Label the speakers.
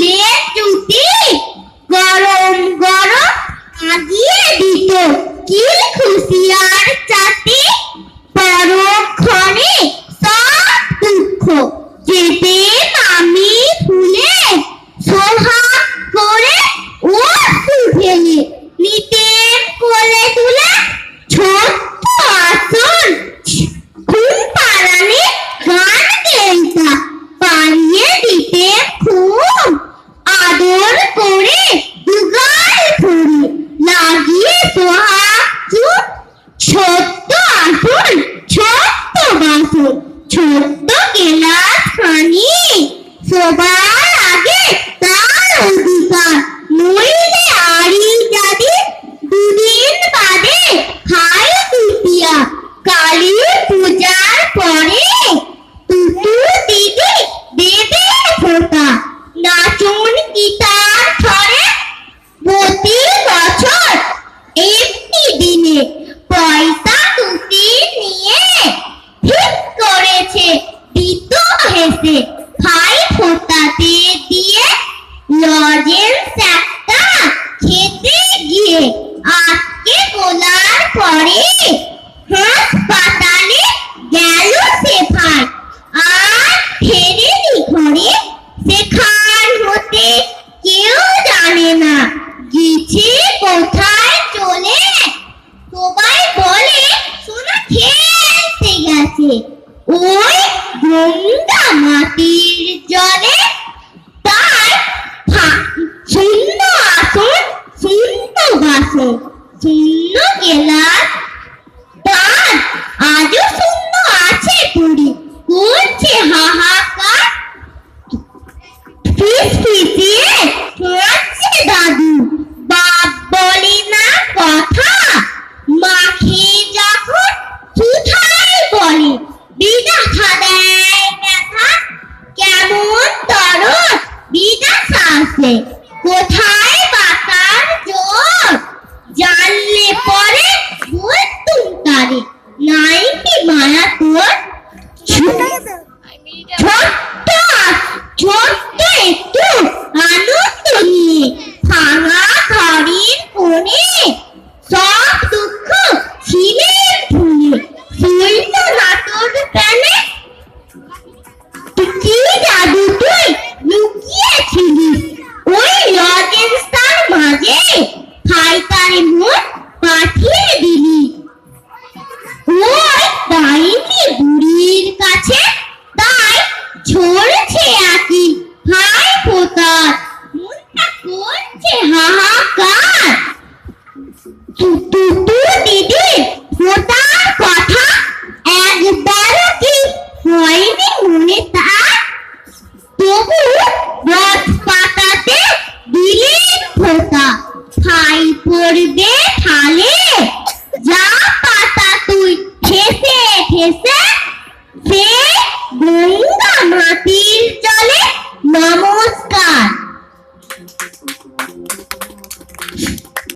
Speaker 1: ফুলের জুতি গরম গরম আগিয়ে দিত কিল খুশিয়ার চাতি পরক্ষণে সব দুঃখ যেতে আমি ফুলে সোহাগ করে ও সুখেলে নিতেন কোলে তুলে ছোট্ট আসন ঘুম পাড়ালে গান গেলতা পাড়িয়ে দিতেন খুব আদর করে দুগাল ধরে লাগিয়ে সোহাগ চুপ ছোট্ট আসন ছোট্ট বাসন ছোট্ট গেলাস খানি সবার আগে তার অধিকার নইলে আড়ি যাদি দুদিন বাদে খায় তৃতীয়া কালী পূজার পরে তুতু দিদি দেবে ফোঁটা নাচন গীতার ছড়ে প্রতি বছর একটি দিনে পয়সা তুতি নিয়ে ঠিক করেছে দিত হেসে খাই ফোঁটাতে দিয়ে লজেন্স একটা খেতে গিয়ে আজকে গোলার পরে হাসপাতালে গেল সে ভাই আর ফেরেনি ঘরে সেখান হতে কেউ জানে না গেছে কোথায় চলে সবাই বলে সোনা খেলতে গেছে ওই গঙ্গা মাটির জলে তাই শূন্য আসন শূন্য বাসন শূন্য গেলাস তার আজও শূন্য আছে পুরী করছে হাহাকার ফিসফিসিয়ে কাঁদছে দাদু বাপ বলে না কথা মাখে যখন সুথাই বলে বিদাথা দেয় ব্যথা কেমন তরস বিদাথা আছে কোথায় বাতার জোর জানলে পরে বলতুম তারে নাই কি মায়া তোর ছোট্ট ছোট্ট একটু আনন্দ নিয়ে ভাঙা ঘরের কোণে সব দুঃখ ছিলেন ভুলে শুইল না তোর প্রাণে কি জাদু তুই লুকিয়েছিলিস ওই লজেন্সটার মাঝে খাইতারে মন পাঠিয়ে দিলি ওই ডাইনি বুড়ির কাছে তাই ঝরছে আকি ভাই ফোঁটার মনটা করছে হাহাকার তুতু দিদি ফোঁটার কথা একবারও কি হয়নি মনে তার তবু রথ পাতাতে দিলেন ফোঁটা ছাই পড়বে ঠালে যা পাতা তুই ঠেসে ঠেসে সে গঙ্গা মাটি